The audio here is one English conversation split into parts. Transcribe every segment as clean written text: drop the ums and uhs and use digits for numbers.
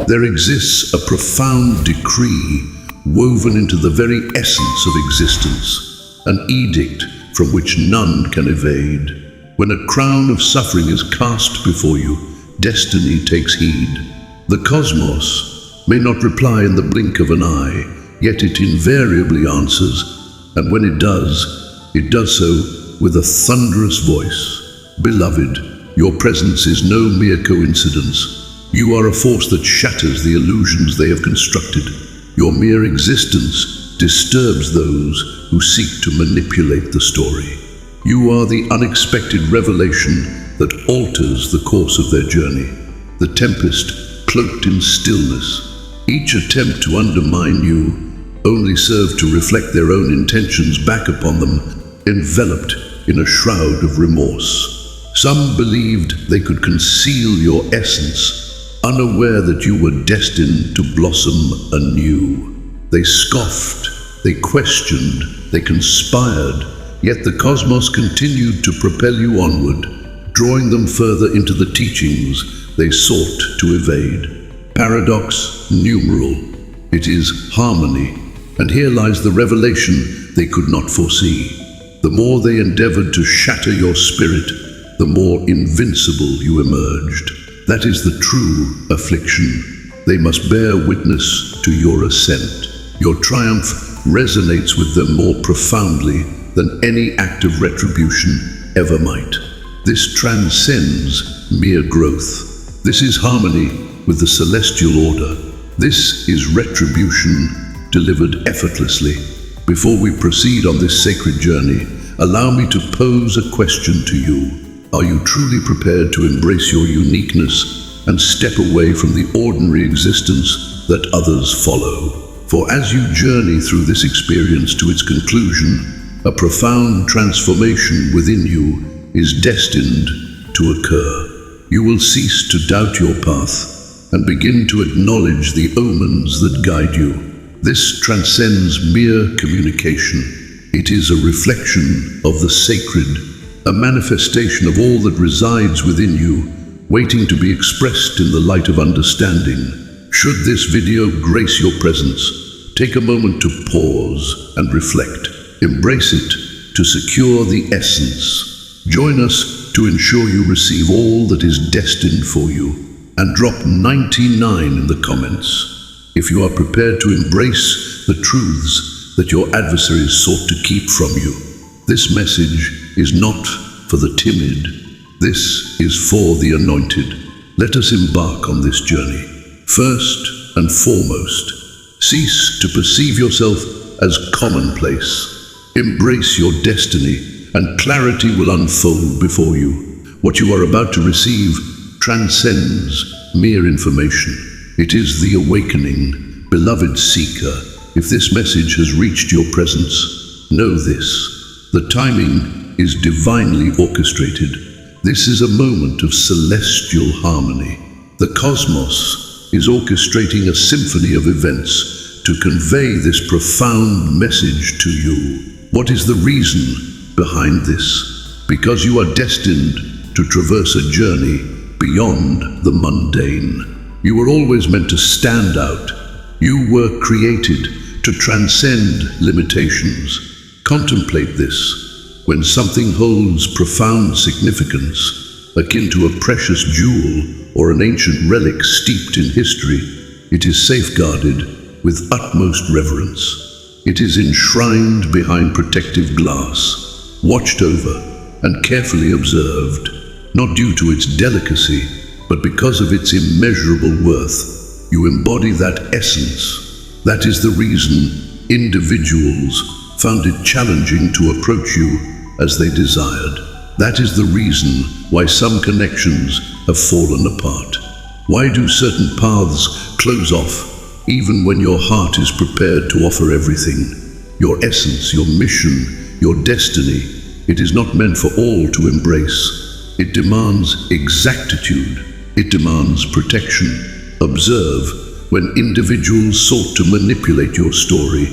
There exists a profound decree woven into the very essence of existence, an edict from which none can evade. When a crown of suffering is cast before you, destiny takes heed. The cosmos may not reply in the blink of an eye, yet it invariably answers, and when it does so with a thunderous voice. Beloved, your presence is no mere coincidence. You are a force that shatters the illusions they have constructed. Your mere existence disturbs those who seek to manipulate the story. You are the unexpected revelation that alters the course of their journey, the tempest cloaked in stillness. Each attempt to undermine you only served to reflect their own intentions back upon them, enveloped in a shroud of remorse. Some believed they could conceal your essence, unaware that you were destined to blossom anew. They scoffed, they questioned, they conspired, yet the cosmos continued to propel you onward, drawing them further into the teachings they sought to evade. Paradox numeral. It is harmony, and here lies the revelation they could not foresee. The more they endeavored to shatter your spirit, the more invincible you emerged. That is the true affliction. They must bear witness to your ascent. Your triumph resonates with them more profoundly than any act of retribution ever might. This transcends mere growth. This is harmony with the celestial order. This is retribution delivered effortlessly. Before we proceed on this sacred journey, allow me to pose a question to you. Are you truly prepared to embrace your uniqueness and step away from the ordinary existence that others follow? For as you journey through this experience to its conclusion, a profound transformation within you is destined to occur. You will cease to doubt your path and begin to acknowledge the omens that guide you. This transcends mere communication. It is a reflection of the sacred, a manifestation of all that resides within you, waiting to be expressed in the light of understanding. Should this video grace your presence, take a moment to pause and reflect. Embrace it to secure the essence. Join us to ensure you receive all that is destined for you, and drop 99 in the comments if you are prepared to embrace the truths that your adversaries sought to keep from you. This message is not for the timid. This is for the anointed. Let us embark on this journey. First and foremost, cease to perceive yourself as commonplace. Embrace your destiny, and clarity will unfold before you. What you are about to receive transcends mere information. It is the awakening. Beloved seeker, if this message has reached your presence, know this: the timing is divinely orchestrated. This is a moment of celestial harmony. The cosmos is orchestrating a symphony of events to convey this profound message to you. What is the reason behind this? Because you are destined to traverse a journey beyond the mundane. You were always meant to stand out. You were created to transcend limitations. Contemplate this. When something holds profound significance, akin to a precious jewel or an ancient relic steeped in history, it is safeguarded with utmost reverence. It is enshrined behind protective glass, watched over and carefully observed, not due to its delicacy, but because of its immeasurable worth. You embody that essence. That is the reason individuals found it challenging to approach you as they desired. That is the reason why some connections have fallen apart. Why do certain paths close off, even when your heart is prepared to offer everything? Your essence, your mission, your destiny, it is not meant for all to embrace. It demands exactitude. It demands protection. Observe, when individuals sought to manipulate your story,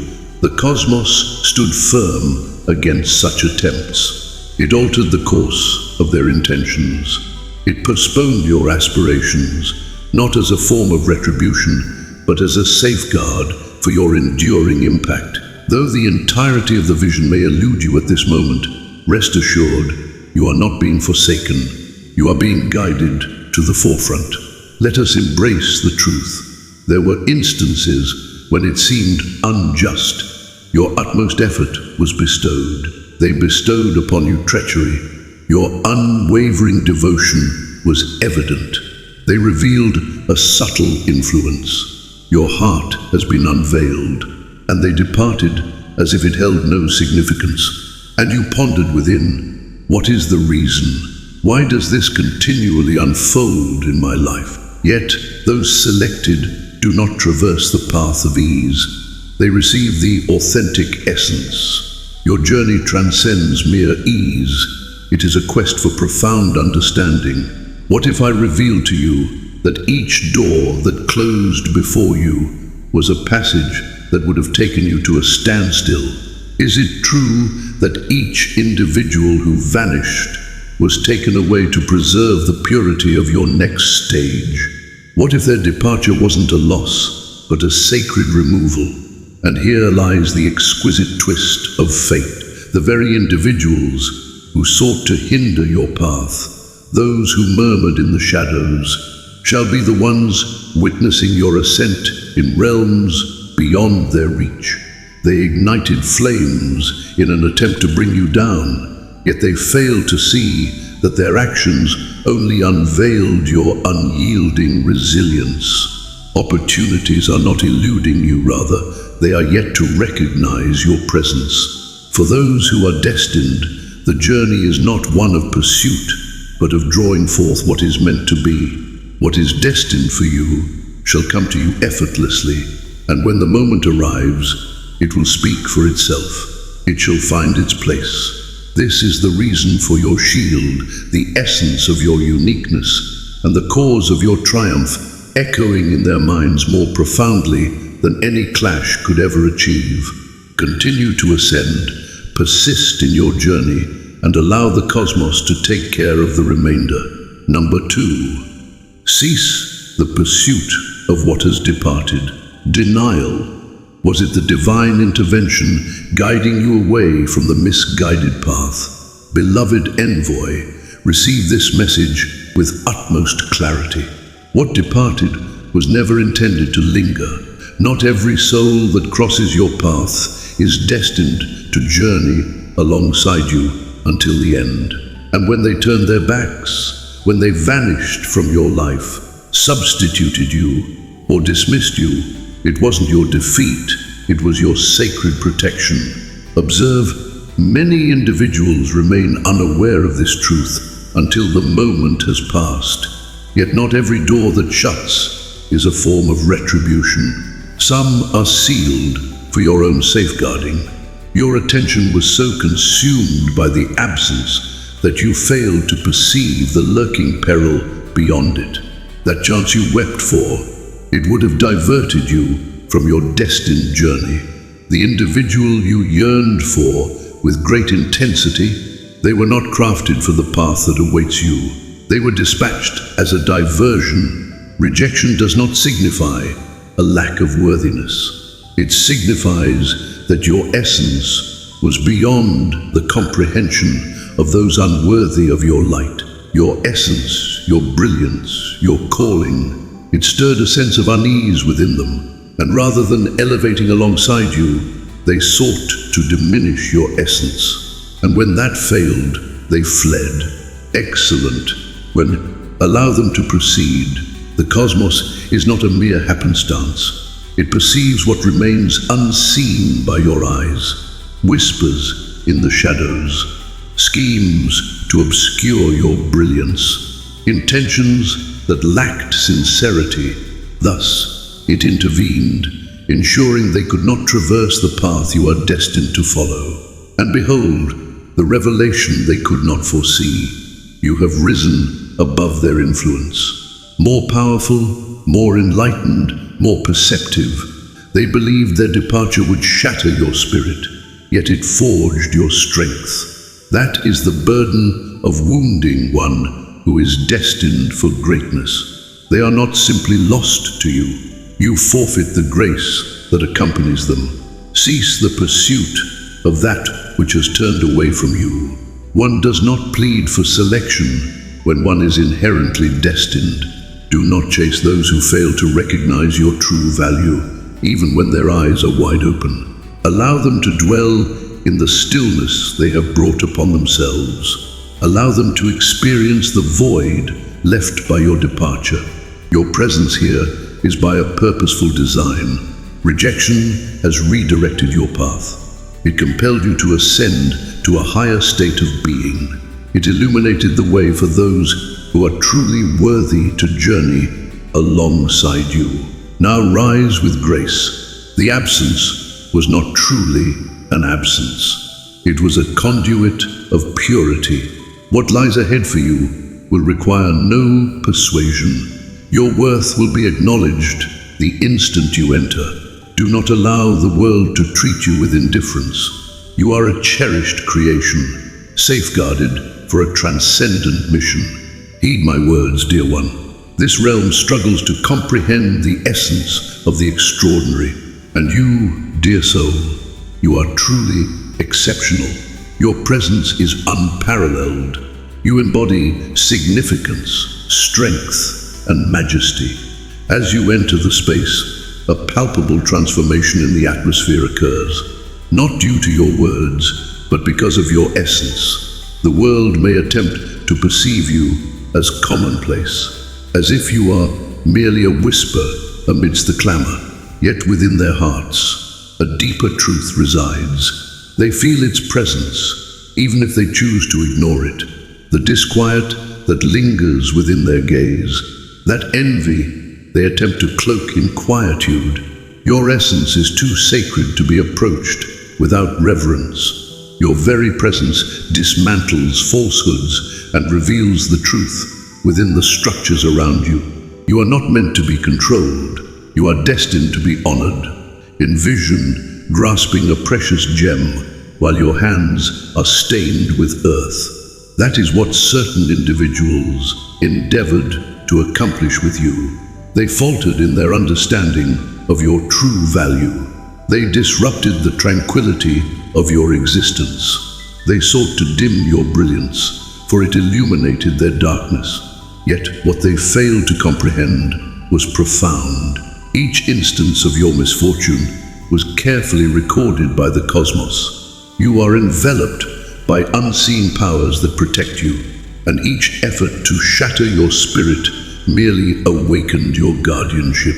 the cosmos stood firm against such attempts. It altered the course of their intentions. It postponed your aspirations, not as a form of retribution, but as a safeguard for your enduring impact. Though the entirety of the vision may elude you at this moment, rest assured, you are not being forsaken. You are being guided to the forefront. Let us embrace the truth. There were instances when it seemed unjust. Your utmost effort was bestowed. They bestowed upon you treachery. Your unwavering devotion was evident. They revealed a subtle influence. Your heart has been unveiled, and they departed as if it held no significance. And you pondered within, what is the reason? Why does this continually unfold in my life? Yet those selected do not traverse the path of ease. They receive the authentic essence. Your journey transcends mere ease. It is a quest for profound understanding. What if I revealed to you that each door that closed before you was a passage that would have taken you to a standstill? Is it true that each individual who vanished was taken away to preserve the purity of your next stage? What if their departure wasn't a loss, but a sacred removal? And here lies the exquisite twist of fate. The very individuals who sought to hinder your path, those who murmured in the shadows, shall be the ones witnessing your ascent in realms beyond their reach. They ignited flames in an attempt to bring you down, yet they failed to see that their actions only unveiled your unyielding resilience. Opportunities are not eluding you, rather, they are yet to recognize your presence. For those who are destined, the journey is not one of pursuit, but of drawing forth what is meant to be. What is destined for you shall come to you effortlessly, and when the moment arrives, it will speak for itself. It shall find its place. This is the reason for your shield, the essence of your uniqueness, and the cause of your triumph, echoing in their minds more profoundly than any clash could ever achieve. Continue to ascend, persist in your journey, and allow the cosmos to take care of the remainder. Number 2. Cease the pursuit of what has departed. Denial. Was it the divine intervention guiding you away from the misguided path? Beloved envoy, receive this message with utmost clarity. What departed was never intended to linger. Not every soul that crosses your path is destined to journey alongside you until the end. And when they turned their backs, when they vanished from your life, substituted you, or dismissed you, it wasn't your defeat, it was your sacred protection. Observe, many individuals remain unaware of this truth until the moment has passed. Yet not every door that shuts is a form of retribution. Some are sealed for your own safeguarding. Your attention was so consumed by the absence that you failed to perceive the lurking peril beyond it. That chance you wept for, it would have diverted you from your destined journey. The individual you yearned for with great intensity, they were not crafted for the path that awaits you. They were dispatched as a diversion. Rejection does not signify a lack of worthiness. It signifies that your essence was beyond the comprehension of those unworthy of your light. Your essence, your brilliance, your calling, it stirred a sense of unease within them, and rather than elevating alongside you, they sought to diminish your essence. And when that failed, they fled. Excellent. When allow them to proceed, the cosmos is not a mere happenstance. It perceives what remains unseen by your eyes. Whispers in the shadows, schemes to obscure your brilliance, intentions that lacked sincerity. Thus, it intervened, ensuring they could not traverse the path you are destined to follow. And behold, the revelation they could not foresee. You have risen above their influence. More powerful, more enlightened, more perceptive. They believed their departure would shatter your spirit, yet it forged your strength. That is the burden of wounding one who is destined for greatness. They are not simply lost to you. You forfeit the grace that accompanies them. Cease the pursuit of that which has turned away from you. One does not plead for selection when one is inherently destined. Do not chase those who fail to recognize your true value, even when their eyes are wide open. Allow them to dwell in the stillness they have brought upon themselves. Allow them to experience the void left by your departure. Your presence here is by a purposeful design. Rejection has redirected your path. It compelled you to ascend to a higher state of being. It illuminated the way for those who are truly worthy to journey alongside you. Now rise with grace. The absence was not truly an absence. It was a conduit of purity. What lies ahead for you will require no persuasion. Your worth will be acknowledged the instant you enter. Do not allow the world to treat you with indifference. You are a cherished creation, safeguarded for a transcendent mission. Heed my words, dear one. This realm struggles to comprehend the essence of the extraordinary. And you, dear soul, you are truly exceptional. Your presence is unparalleled. You embody significance, strength, and majesty. As you enter the space, a palpable transformation in the atmosphere occurs, not due to your words, but because of your essence. The world may attempt to perceive you as commonplace, as if you are merely a whisper amidst the clamor. Yet within their hearts, a deeper truth resides. They feel its presence, even if they choose to ignore it. The disquiet that lingers within their gaze, that envy they attempt to cloak in quietude. Your essence is too sacred to be approached without reverence. Your very presence dismantles falsehoods and reveals the truth within the structures around you. You are not meant to be controlled. You are destined to be honored. Envision grasping a precious gem while your hands are stained with earth. That is what certain individuals endeavored to accomplish with you. They faltered in their understanding of your true value. They disrupted the tranquility of your existence. They sought to dim your brilliance, for it illuminated their darkness. Yet what they failed to comprehend was profound. Each instance of your misfortune was carefully recorded by the cosmos. You are enveloped by unseen powers that protect you, and each effort to shatter your spirit merely awakened your guardianship.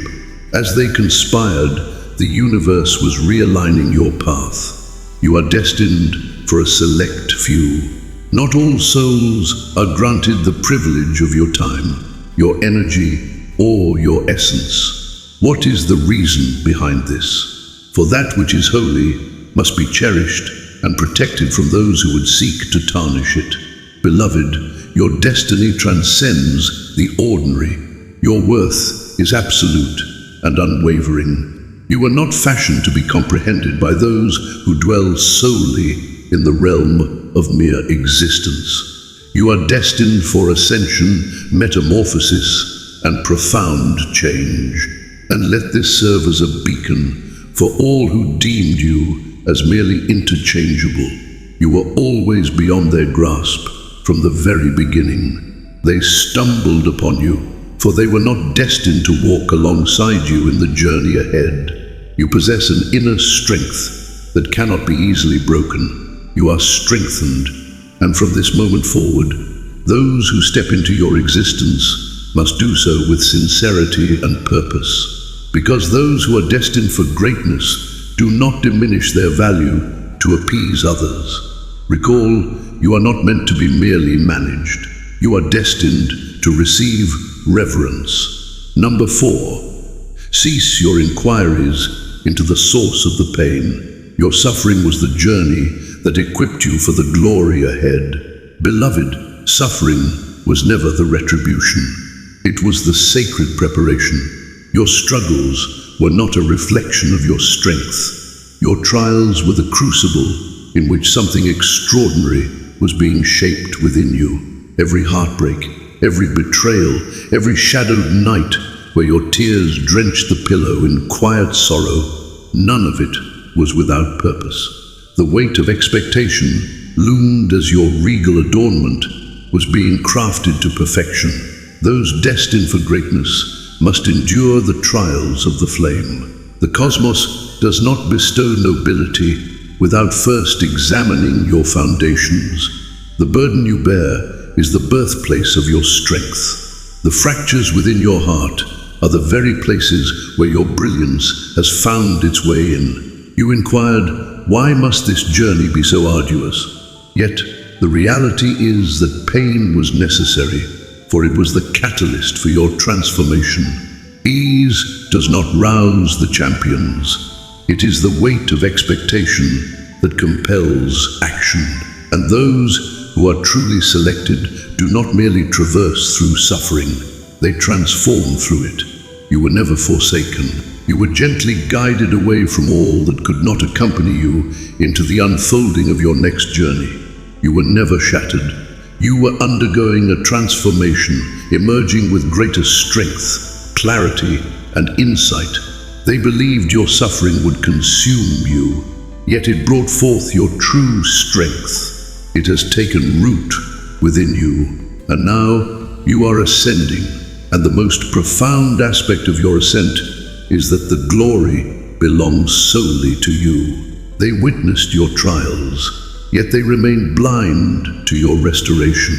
As they conspired, the universe was realigning your path. You are destined for a select few. Not all souls are granted the privilege of your time, your energy, or your essence. What is the reason behind this? For that which is holy must be cherished and protected from those who would seek to tarnish it. Beloved, your destiny transcends the ordinary. Your worth is absolute and unwavering. You were not fashioned to be comprehended by those who dwell solely in the realm of mere existence. You are destined for ascension, metamorphosis, and profound change. And let this serve as a beacon for all who deemed you as merely interchangeable. You were always beyond their grasp from the very beginning. They stumbled upon you, for they were not destined to walk alongside you in the journey ahead. You possess an inner strength that cannot be easily broken. You are strengthened, and from this moment forward, those who step into your existence must do so with sincerity and purpose, because those who are destined for greatness do not diminish their value to appease others. Recall, you are not meant to be merely managed. You are destined to receive reverence. Number 4, cease your inquiries into the source of the pain. Your suffering was the journey that equipped you for the glory ahead. Beloved, suffering was never the retribution. It was the sacred preparation. Your struggles were not a reflection of your strength. Your trials were the crucible in which something extraordinary was being shaped within you. Every heartbreak, every betrayal, every shadowed night where your tears drenched the pillow in quiet sorrow, none of it was without purpose. The weight of expectation loomed as your regal adornment was being crafted to perfection. Those destined for greatness must endure the trials of the flame. The cosmos does not bestow nobility without first examining your foundations. The burden you bear is the birthplace of your strength. The fractures within your heart are the very places where your brilliance has found its way in. You inquired, why must this journey be so arduous? Yet, the reality is that pain was necessary, for it was the catalyst for your transformation. Ease does not rouse the champions. It is the weight of expectation that compels action. And those who are truly selected do not merely traverse through suffering, they transform through it. You were never forsaken. You were gently guided away from all that could not accompany you into the unfolding of your next journey. You were never shattered. You were undergoing a transformation, emerging with greater strength, clarity, and insight. They believed your suffering would consume you, yet it brought forth your true strength. It has taken root within you, and now you are ascending, and the most profound aspect of your ascent is that the glory belongs solely to you. They witnessed your trials, yet they remained blind to your restoration.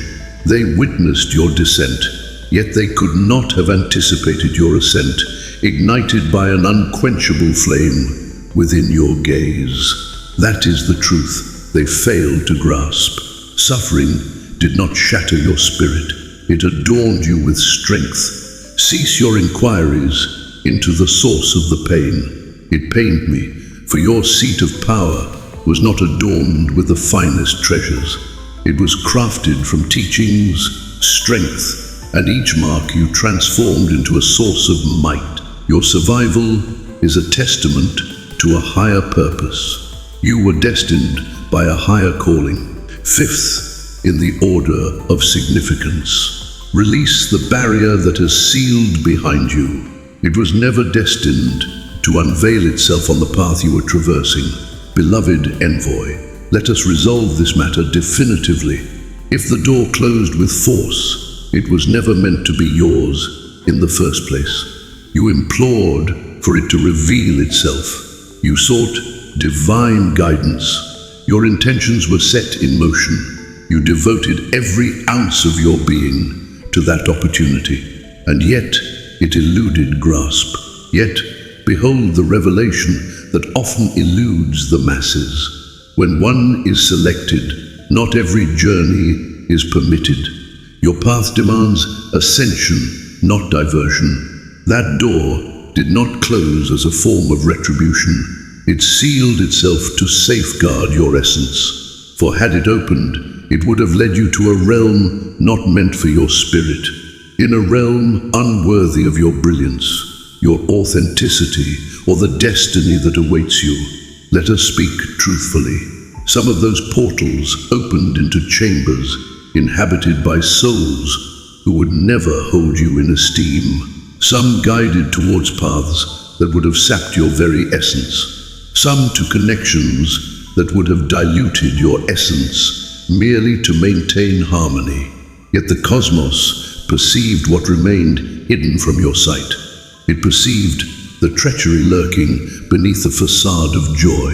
They witnessed your descent, yet they could not have anticipated your ascent, ignited by an unquenchable flame within your gaze. That is the truth they failed to grasp. Suffering did not shatter your spirit, it adorned you with strength. Cease your inquiries into the source of the pain. It pained me, for your seat of power was not adorned with the finest treasures. It was crafted from teachings, strength, and each mark you transformed into a source of might. Your survival is a testament to a higher purpose. You were destined by a higher calling. Fifth, in the order of significance, release the barrier that has sealed behind you. It was never destined to unveil itself on the path you were traversing. Beloved envoy, let us resolve this matter definitively. If the door closed with force, it was never meant to be yours in the first place. You implored for it to reveal itself. You sought divine guidance. Your intentions were set in motion. You devoted every ounce of your being to that opportunity, and yet it eluded grasp. Yet, behold the revelation that often eludes the masses. When one is selected, not every journey is permitted. Your path demands ascension, not diversion. That door did not close as a form of retribution. It sealed itself to safeguard your essence. For had it opened, it would have led you to a realm not meant for your spirit. In a realm unworthy of your brilliance, your authenticity, or the destiny that awaits you. Let us speak truthfully. Some of those portals opened into chambers inhabited by souls who would never hold you in esteem. Some guided towards paths that would have sapped your very essence. Some to connections that would have diluted your essence merely to maintain harmony. Yet the cosmos perceived what remained hidden from your sight. It perceived the treachery lurking beneath the facade of joy,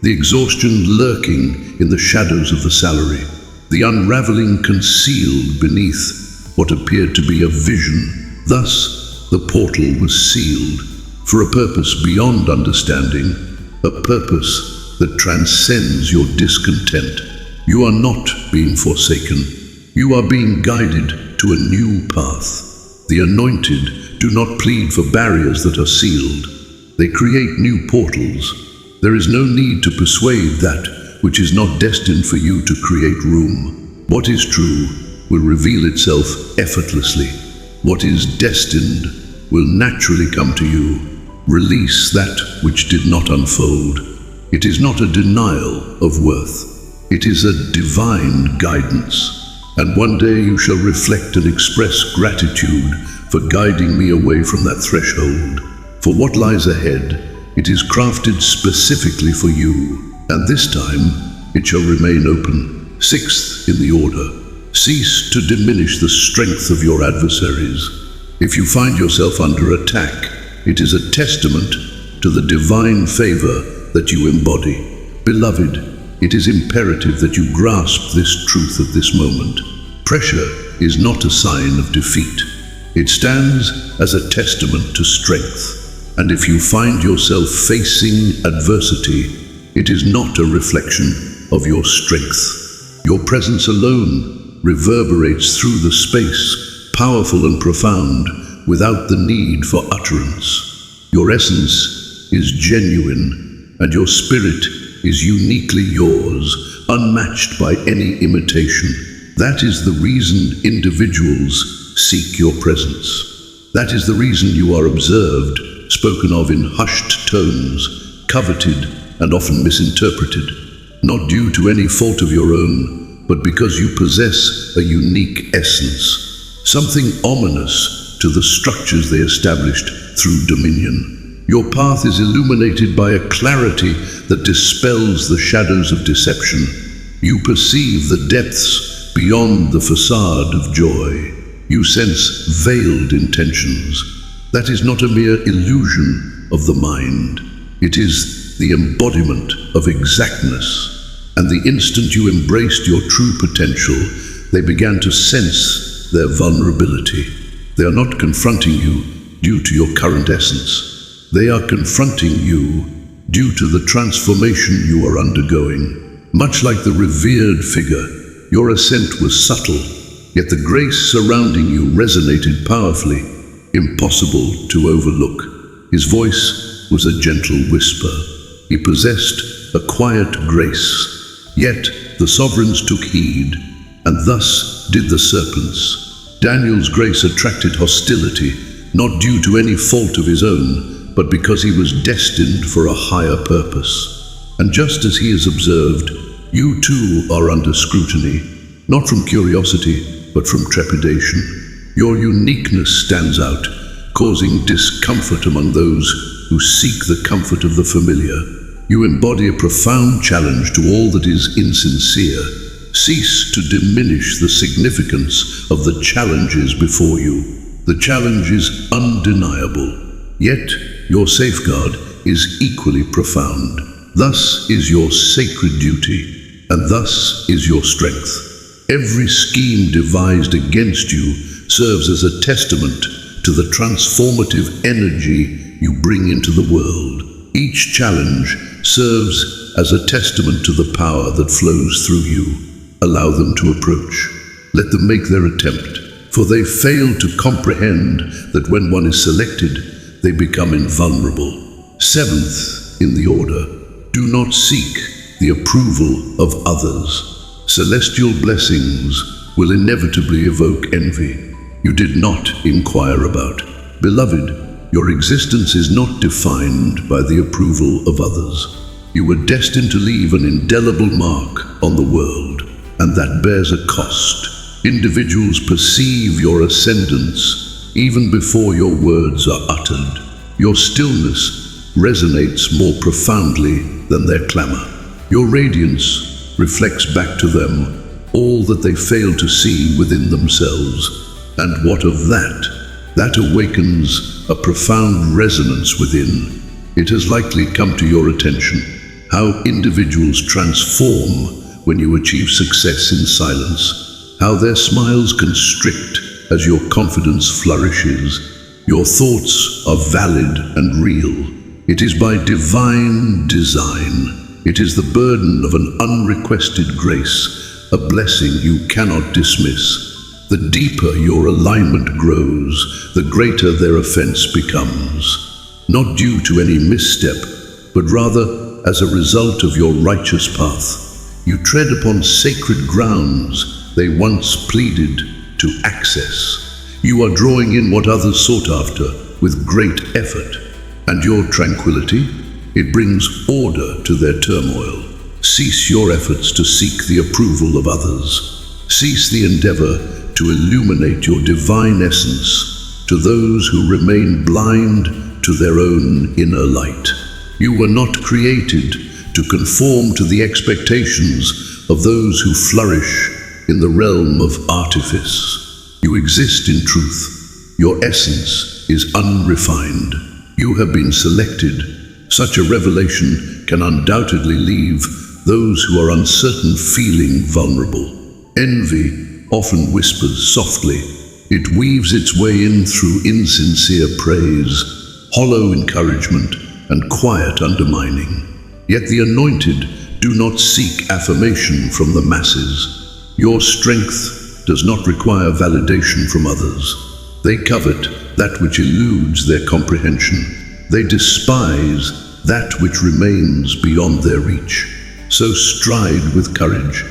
the exhaustion lurking in the shadows of the salary, the unraveling concealed beneath what appeared to be a vision. Thus, the portal was sealed for a purpose beyond understanding, a purpose that transcends your discontent. You are not being forsaken. You are being guided to a new path. The anointed do not plead for barriers that are sealed. They create new portals. There is no need to persuade that which is not destined for you to create room. What is true will reveal itself effortlessly. What is destined will naturally come to you. Release that which did not unfold. It is not a denial of worth. It is a divine guidance. and one day you shall reflect and express gratitude for guiding me away from that threshold. For what lies ahead, it is crafted specifically for you, and this time it shall remain open. Sixth in the order, cease to diminish the strength of your adversaries. If you find yourself under attack, it is a testament to the divine favor that you embody. Beloved, it is imperative that you grasp this truth at this moment. Pressure is not a sign of defeat. It stands as a testament to strength. And if you find yourself facing adversity, it is not a reflection of your strength. Your presence alone reverberates through the space, powerful and profound, without the need for utterance. Your essence is genuine, and your spirit is uniquely yours, unmatched by any imitation. That is the reason individuals seek your presence. That is the reason you are observed, spoken of in hushed tones, coveted and often misinterpreted, not due to any fault of your own, but because you possess a unique essence, something ominous to the structures they established through dominion. Your path is illuminated by a clarity that dispels the shadows of deception. You perceive the depths beyond the facade of joy. You sense veiled intentions. That is not a mere illusion of the mind. It is the embodiment of exactness. And the instant you embraced your true potential, they began to sense their vulnerability. They are not confronting you due to your current essence. They are confronting you due to the transformation you are undergoing. Much like the revered figure, your ascent was subtle, yet the grace surrounding you resonated powerfully, impossible to overlook. His voice was a gentle whisper. He possessed a quiet grace. Yet the sovereigns took heed, and thus did the serpents. Daniel's grace attracted hostility, not due to any fault of his own, but because he was destined for a higher purpose. And just as he is observed, you too are under scrutiny, not from curiosity, but from trepidation. Your uniqueness stands out, causing discomfort among those who seek the comfort of the familiar. You embody a profound challenge to all that is insincere. Cease to diminish the significance of the challenges before you. The challenge is undeniable, yet your safeguard is equally profound. Thus is your sacred duty, and thus is your strength. Every scheme devised against you serves as a testament to the transformative energy you bring into the world. Each challenge serves as a testament to the power that flows through you. Allow them to approach. Let them make their attempt, for they fail to comprehend that when one is selected, they become invulnerable. Seventh in the order, do not seek the approval of others. Celestial blessings will inevitably evoke envy you did not inquire about. Beloved, your existence is not defined by the approval of others. You were destined to leave an indelible mark on the world, and that bears a cost. Individuals perceive your ascendance even before your words are uttered. Your stillness resonates more profoundly than their clamor. Your radiance reflects back to them all that they fail to see within themselves. And what of that? That awakens a profound resonance within. It has likely come to your attention how individuals transform when you achieve success in silence, how their smiles constrict as your confidence flourishes. Your thoughts are valid and real. It is by divine design. It is the burden of an unrequested grace, a blessing you cannot dismiss. The deeper your alignment grows, the greater their offense becomes, not due to any misstep, but rather as a result of your righteous path. You tread upon sacred grounds they once pleaded to access. You are drawing in what others sought after with great effort, and your tranquility, it brings order to their turmoil. Cease your efforts to seek the approval of others. Cease the endeavor to illuminate your divine essence to those who remain blind to their own inner light. You were not created to conform to the expectations of those who flourish in the realm of artifice. You exist in truth. Your essence is unrefined. You have been selected. Such a revelation can undoubtedly leave those who are uncertain feeling vulnerable. Envy often whispers softly. It weaves its way in through insincere praise, hollow encouragement, and quiet undermining. Yet the anointed do not seek affirmation from the masses. Your strength does not require validation from others. They covet that which eludes their comprehension. They despise that which remains beyond their reach. So stride with courage.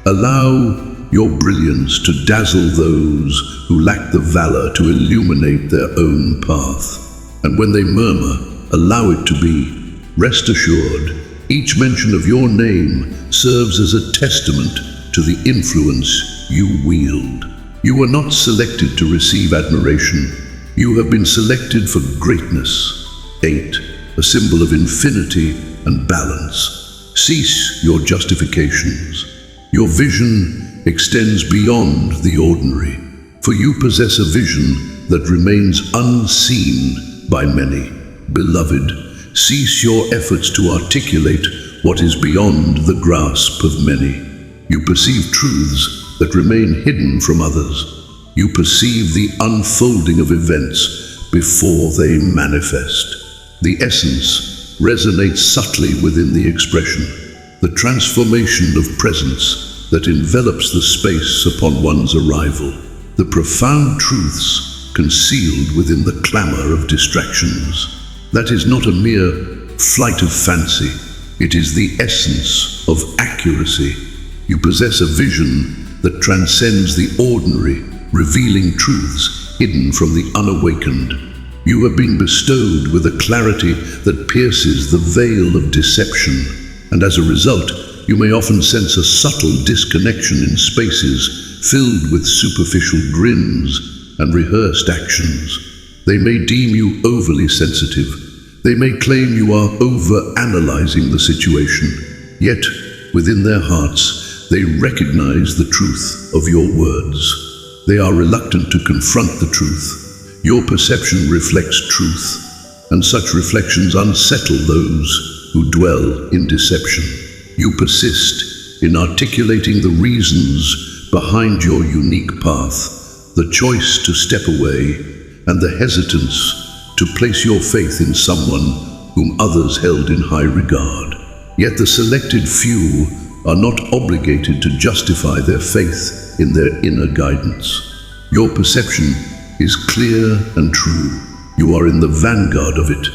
Allow your brilliance to dazzle those who lack the valor to illuminate their own path. And when they murmur, allow it to be. Rest assured, each mention of your name serves as a testament to the influence you wield. You were not selected to receive admiration. You have been selected for greatness. 8. A symbol of infinity and balance. Cease your justifications. Your vision extends beyond the ordinary, for you possess a vision that remains unseen by many. Beloved, cease your efforts to articulate what is beyond the grasp of many. You perceive truths that remain hidden from others. You perceive the unfolding of events before they manifest. The essence resonates subtly within the expression, the transformation of presence that envelops the space upon one's arrival, the profound truths concealed within the clamor of distractions. That is not a mere flight of fancy. It is the essence of accuracy. You possess a vision that transcends the ordinary, revealing truths hidden from the unawakened. You have been bestowed with a clarity that pierces the veil of deception, and as a result, you may often sense a subtle disconnection in spaces filled with superficial grins and rehearsed actions. They may deem you overly sensitive. They may claim you are over-analyzing the situation. Yet, within their hearts, they recognize the truth of your words. They are reluctant to confront the truth. Your perception reflects truth, and such reflections unsettle those who dwell in deception. You persist in articulating the reasons behind your unique path, the choice to step away, and the hesitance to place your faith in someone whom others held in high regard. Yet the selected few are not obligated to justify their faith in their inner guidance. Your perception is clear and true. You are in the vanguard of it.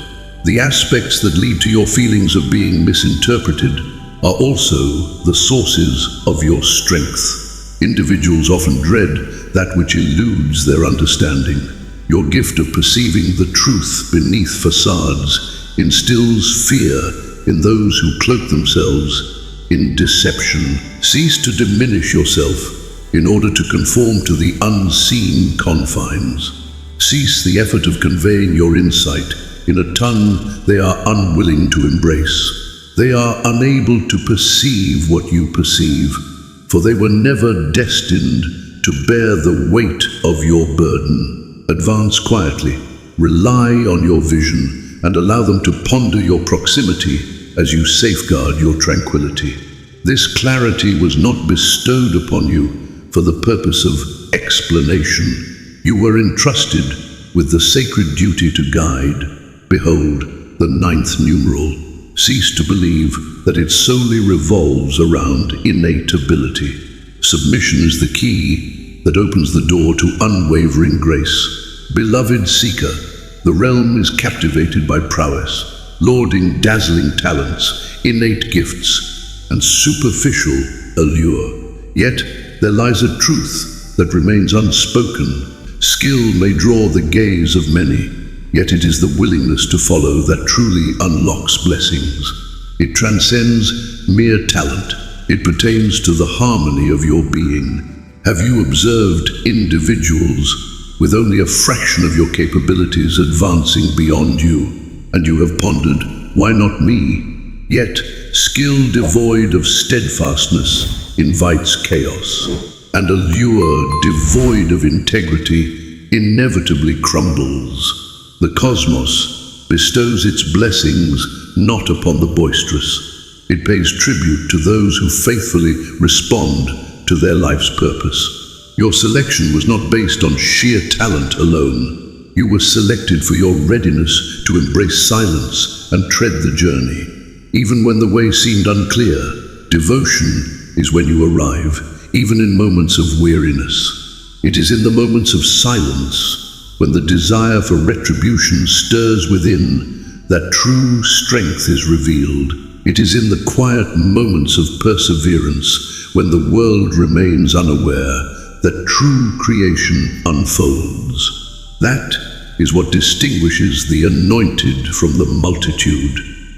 The aspects that lead to your feelings of being misinterpreted are also the sources of your strength. Individuals often dread that which eludes their understanding. Your gift of perceiving the truth beneath facades instills fear in those who cloak themselves in deception. Cease to diminish yourself in order to conform to the unseen confines. Cease the effort of conveying your insight in a tongue they are unwilling to embrace. They are unable to perceive what you perceive, for they were never destined to bear the weight of your burden. Advance quietly, rely on your vision, and allow them to ponder your proximity as you safeguard your tranquility. This clarity was not bestowed upon you for the purpose of explanation. You were entrusted with the sacred duty to guide. Behold, the 9th numeral. Cease to believe that it solely revolves around innate ability. Submission is the key that opens the door to unwavering grace. Beloved seeker, the realm is captivated by prowess, lauding dazzling talents, innate gifts, and superficial allure. Yet there lies a truth that remains unspoken. Skill may draw the gaze of many, yet it is the willingness to follow that truly unlocks blessings. It transcends mere talent. It pertains to the harmony of your being. Have you observed individuals with only a fraction of your capabilities advancing beyond you, and you have pondered, why not me? Yet, skill devoid of steadfastness invites chaos, and a lure devoid of integrity inevitably crumbles. The cosmos bestows its blessings not upon the boisterous. It pays tribute to those who faithfully respond to their life's purpose. Your selection was not based on sheer talent alone. You were selected for your readiness to embrace silence and tread the journey. Even when the way seemed unclear, devotion is when you arrive, even in moments of weariness. It is in the moments of silence, when the desire for retribution stirs within, that true strength is revealed. It is in the quiet moments of perseverance, when the world remains unaware, that true creation unfolds. That is what distinguishes the anointed from the multitude.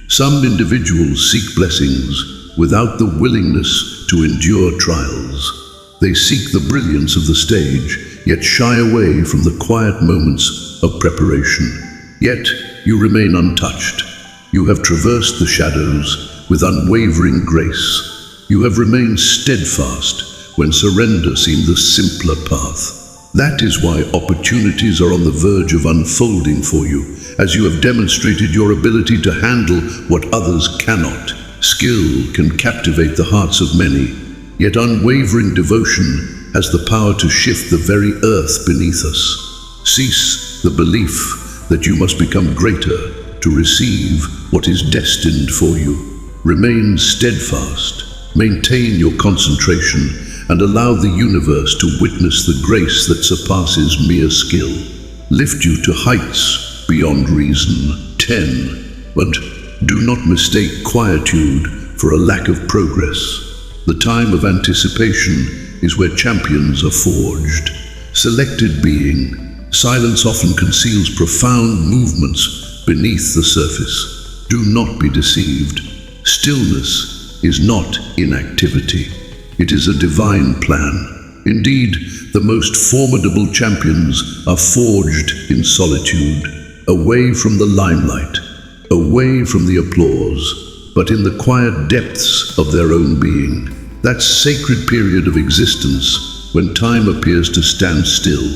Some individuals seek blessings without the willingness to endure trials. They seek the brilliance of the stage, yet shy away from the quiet moments of preparation. Yet you remain untouched. You have traversed the shadows with unwavering grace. You have remained steadfast when surrender seemed the simpler path. That is why opportunities are on the verge of unfolding for you, as you have demonstrated your ability to handle what others cannot. Skill can captivate the hearts of many, yet unwavering devotion has the power to shift the very earth beneath us. Cease the belief that you must become greater to receive what is destined for you. Remain steadfast, maintain your concentration, and allow the universe to witness the grace that surpasses mere skill. Lift you to heights beyond reason. 10. But do not mistake quietude for a lack of progress. The time of anticipation is where champions are forged. Selected being, silence often conceals profound movements beneath the surface. Do not be deceived. Stillness is not inactivity. It is a divine plan. Indeed, the most formidable champions are forged in solitude, away from the limelight, away from the applause, but in the quiet depths of their own being. That sacred period of existence when time appears to stand still.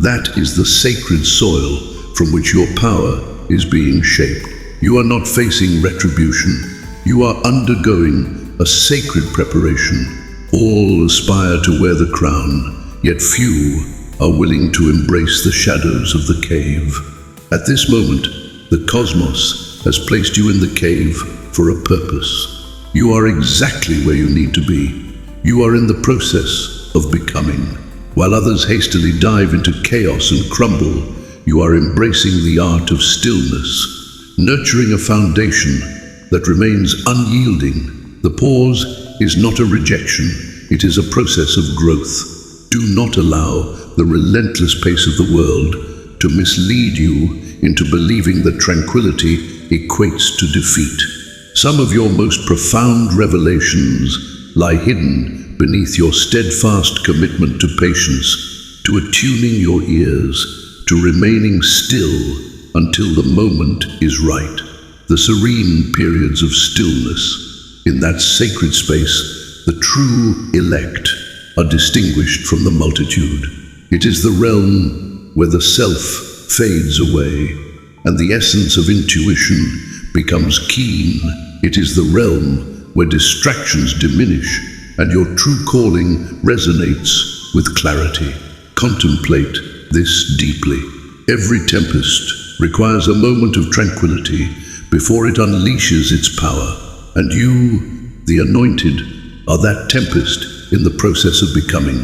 That is the sacred soil from which your power is being shaped. You are not facing retribution. You are undergoing a sacred preparation. All aspire to wear the crown, yet few are willing to embrace the shadows of the cave. At this moment, the cosmos has placed you in the cave for a purpose. You are exactly where you need to be. You are in the process of becoming. While others hastily dive into chaos and crumble, you are embracing the art of stillness, nurturing a foundation that remains unyielding. The pause is not a rejection, it is a process of growth. Do not allow the relentless pace of the world to mislead you into believing that tranquility equates to defeat. Some of your most profound revelations lie hidden beneath your steadfast commitment to patience, to attuning your ears, to remaining still until the moment is right. The serene periods of stillness. In that sacred space, the true elect are distinguished from the multitude. It is the realm where the self fades away and the essence of intuition becomes keen. It is the realm where distractions diminish and your true calling resonates with clarity. Contemplate this deeply. Every tempest requires a moment of tranquility before it unleashes its power. And you, the anointed, are that tempest in the process of becoming.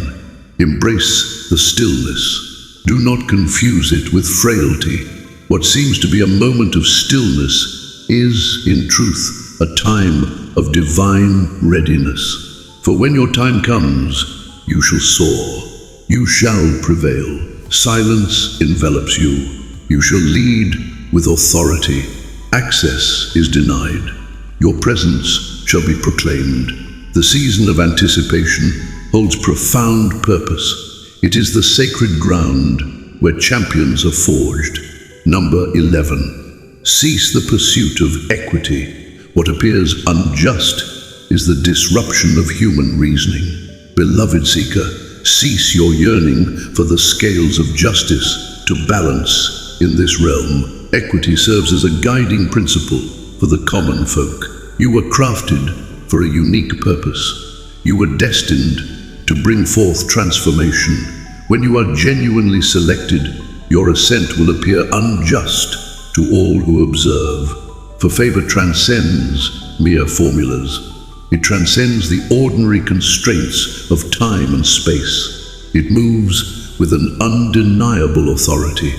Embrace the stillness. Do not confuse it with frailty. What seems to be a moment of stillness is, in truth, a time of divine readiness. For when your time comes, you shall soar. You shall prevail. Silence envelops you. You shall lead with authority. Access is denied. Your presence shall be proclaimed. The season of anticipation holds profound purpose. It is the sacred ground where champions are forged. Number 11. Cease the pursuit of equity. What appears unjust is the disruption of human reasoning. Beloved seeker, cease your yearning for the scales of justice to balance in this realm. Equity serves as a guiding principle for the common folk. You were crafted for a unique purpose. You were destined to bring forth transformation. When you are genuinely selected, your ascent will appear unjust to all who observe. For favor transcends mere formulas. It transcends the ordinary constraints of time and space. It moves with an undeniable authority,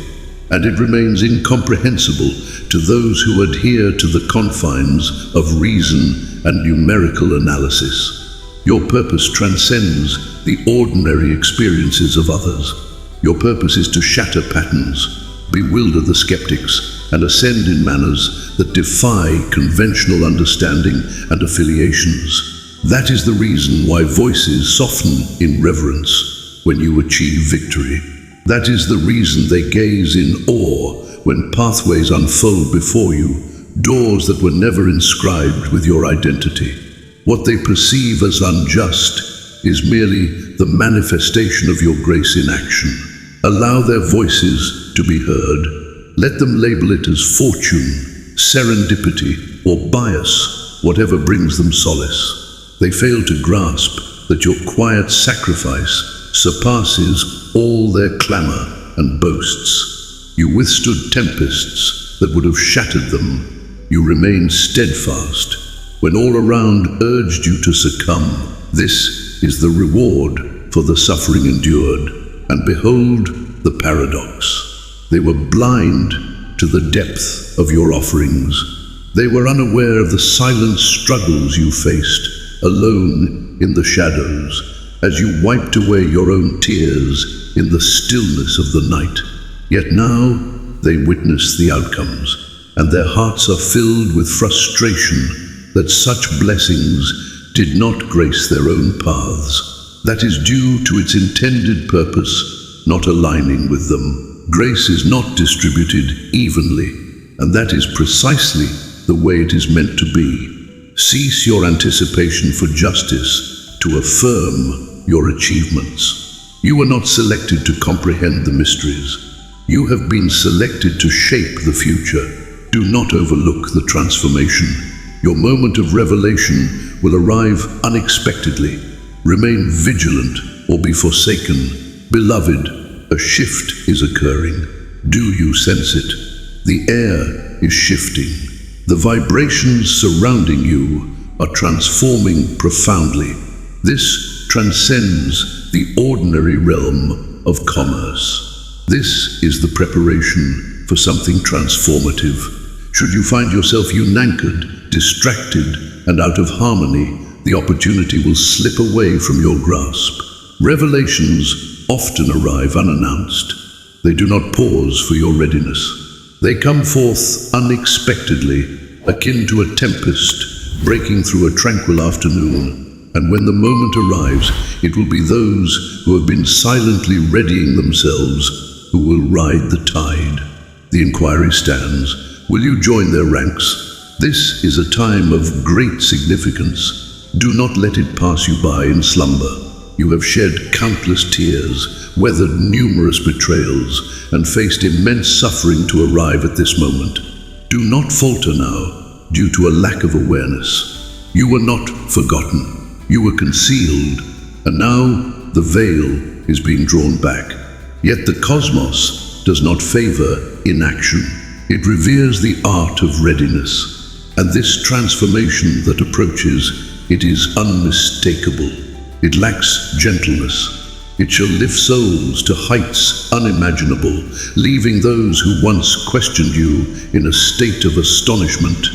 and it remains incomprehensible to those who adhere to the confines of reason and numerical analysis. Your purpose transcends the ordinary experiences of others. Your purpose is to shatter patterns, bewilder the skeptics, and ascend in manners that defy conventional understanding and affiliations. That is the reason why voices soften in reverence when you achieve victory. That is the reason they gaze in awe when pathways unfold before you, doors that were never inscribed with your identity. What they perceive as unjust is merely the manifestation of your grace in action. Allow their voices to be heard. Let them label it as fortune, serendipity, or bias, whatever brings them solace. They fail to grasp that your quiet sacrifice surpasses all their clamor and boasts. You withstood tempests that would have shattered them. You remained steadfast when all around urged you to succumb. This is the reward for the suffering endured. And behold the paradox. They were blind to the depth of your offerings. They were unaware of the silent struggles you faced, alone in the shadows, as you wiped away your own tears in the stillness of the night. Yet now they witness the outcomes, and their hearts are filled with frustration that such blessings did not grace their own paths. That is due to its intended purpose not aligning with them. Grace is not distributed evenly, and that is precisely the way it is meant to be. Cease your anticipation for justice to affirm your achievements. You were not selected to comprehend the mysteries. You have been selected to shape the future. Do not overlook the transformation. Your moment of revelation will arrive unexpectedly. Remain vigilant or be forsaken. Beloved, a shift is occurring. Do you sense it? The air is shifting. The vibrations surrounding you are transforming profoundly. This transcends the ordinary realm of commerce. This is the preparation for something transformative. Should you find yourself unanchored, distracted, and out of harmony, the opportunity will slip away from your grasp. Revelations often arrive unannounced. They do not pause for your readiness. They come forth unexpectedly, akin to a tempest breaking through a tranquil afternoon. And when the moment arrives, it will be those who have been silently readying themselves who will ride the tide. The inquiry stands. Will you join their ranks? This is a time of great significance. Do not let it pass you by in slumber. You have shed countless tears, weathered numerous betrayals, and faced immense suffering to arrive at this moment. Do not falter now, due to a lack of awareness. You were not forgotten. You were concealed, and now the veil is being drawn back. Yet the cosmos does not favor inaction. It reveres the art of readiness, and this transformation that approaches, it is unmistakable. It lacks gentleness. It shall lift souls to heights unimaginable, leaving those who once questioned you in a state of astonishment.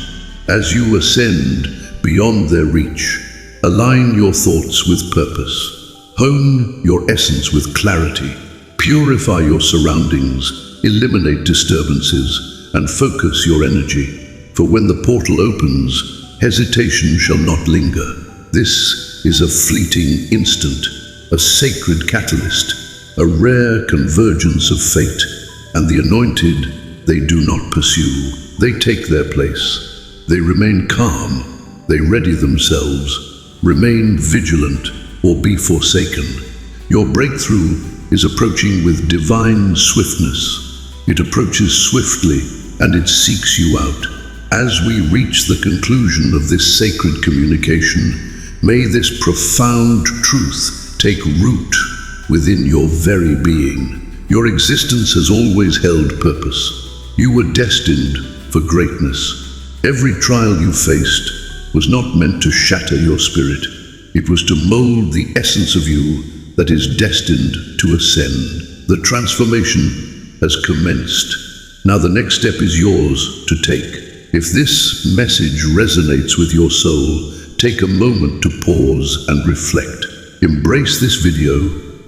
As you ascend beyond their reach, align your thoughts with purpose. Hone your essence with clarity. Purify your surroundings, eliminate disturbances, and focus your energy. For when the portal opens, hesitation shall not linger. This is a fleeting instant, a sacred catalyst, a rare convergence of fate, and the anointed they do not pursue. They take their place. They remain calm. They ready themselves. Remain vigilant or be forsaken. Your breakthrough is approaching with divine swiftness. It approaches swiftly and it seeks you out. As we reach the conclusion of this sacred communication, may this profound truth take root within your very being. Your existence has always held purpose. You were destined for greatness. Every trial you faced was not meant to shatter your spirit. It was to mold the essence of you that is destined to ascend. The transformation has commenced. Now the next step is yours to take. If this message resonates with your soul, take a moment to pause and reflect. Embrace this video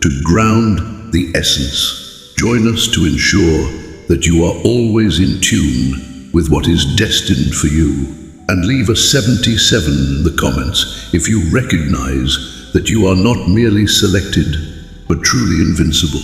to ground the essence. Join us to ensure that you are always in tune with what is destined for you. And leave a 77 in the comments if you recognize that you are not merely selected, but truly invincible.